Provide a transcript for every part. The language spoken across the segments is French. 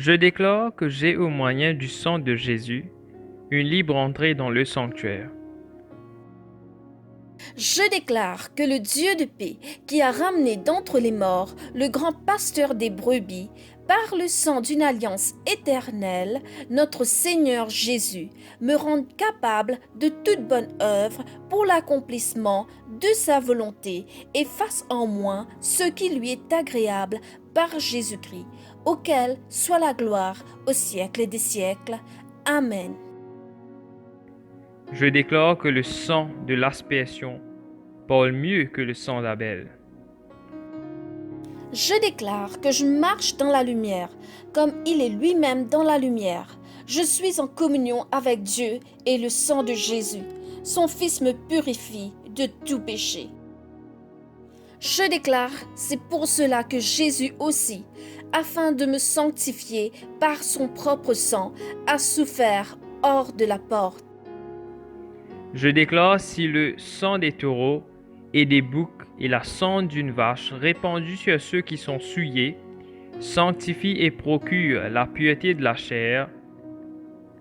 Je déclare que j'ai au moyen du sang de Jésus une libre entrée dans le sanctuaire. Je déclare que le Dieu de paix, qui a ramené d'entre les morts le grand pasteur des brebis, par le sang d'une alliance éternelle, notre Seigneur Jésus, me rende capable de toute bonne œuvre pour l'accomplissement de sa volonté et fasse en moi ce qui lui est agréable par Jésus-Christ, auquel soit la gloire au siècle des siècles. Amen. Je déclare que le sang de l'expiation parle mieux que le sang d'Abel. Je déclare que je marche dans la lumière, comme il est lui-même dans la lumière. Je suis en communion avec Dieu et le sang de Jésus. Son Fils me purifie de tout péché. Je déclare, c'est pour cela que Jésus aussi, afin de me sanctifier par son propre sang, a souffert hors de la porte. Je déclare si le sang des taureaux et des boucs et la sang d'une vache répandue sur ceux qui sont souillés sanctifie et procure la pureté de la chair,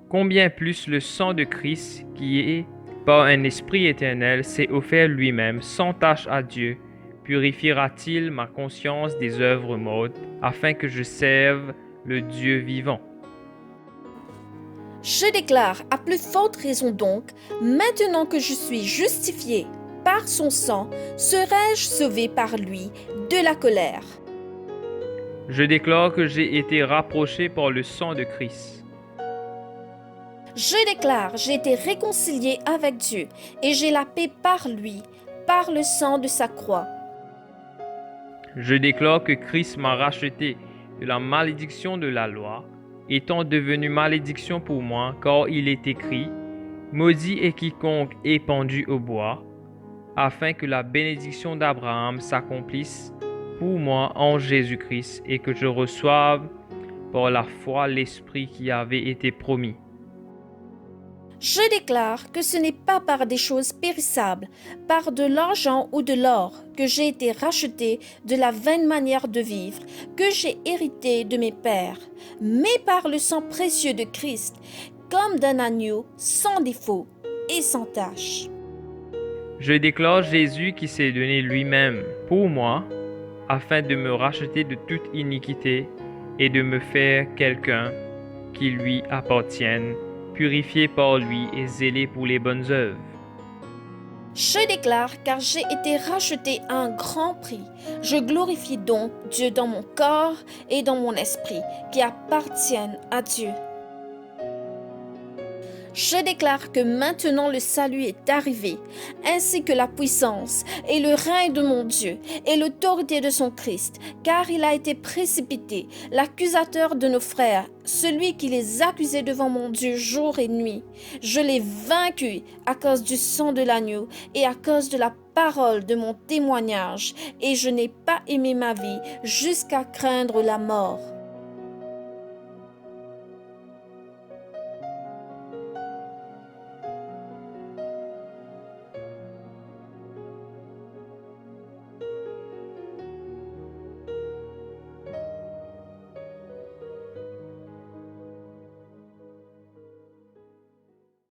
combien plus le sang de Christ qui est, par un esprit éternel, s'est offert lui-même sans tache à Dieu, purifiera-t-il ma conscience des œuvres mortes, afin que je serve le Dieu vivant. Je déclare à plus forte raison donc, maintenant que je suis justifié par son sang, serai-je sauvé par lui de la colère. Je déclare que j'ai été rapproché par le sang de Christ. Je déclare, j'ai été réconcilié avec Dieu et j'ai la paix par lui, par le sang de sa croix. Je déclare que Christ m'a racheté de la malédiction de la loi, étant devenu malédiction pour moi, car il est écrit, maudit est quiconque est pendu au bois, afin que la bénédiction d'Abraham s'accomplisse pour moi en Jésus-Christ et que je reçoive par la foi l'Esprit qui avait été promis. Je déclare que ce n'est pas par des choses périssables, par de l'argent ou de l'or, que j'ai été racheté de la vaine manière de vivre, que j'ai hérité de mes pères, mais par le sang précieux de Christ, comme d'un agneau sans défaut et sans tache. Je déclare Jésus qui s'est donné lui-même pour moi, afin de me racheter de toute iniquité et de me faire quelqu'un qui lui appartienne, purifié par lui et zélé pour les bonnes œuvres. Je déclare, car j'ai été racheté à un grand prix. Je glorifie donc Dieu dans mon corps et dans mon esprit, qui appartiennent à Dieu. Je déclare que maintenant le salut est arrivé, ainsi que la puissance et le règne de mon Dieu et l'autorité de son Christ, car il a été précipité, l'accusateur de nos frères, celui qui les accusait devant mon Dieu jour et nuit. Je l'ai vaincu à cause du sang de l'agneau et à cause de la parole de mon témoignage, et je n'ai pas aimé ma vie jusqu'à craindre la mort.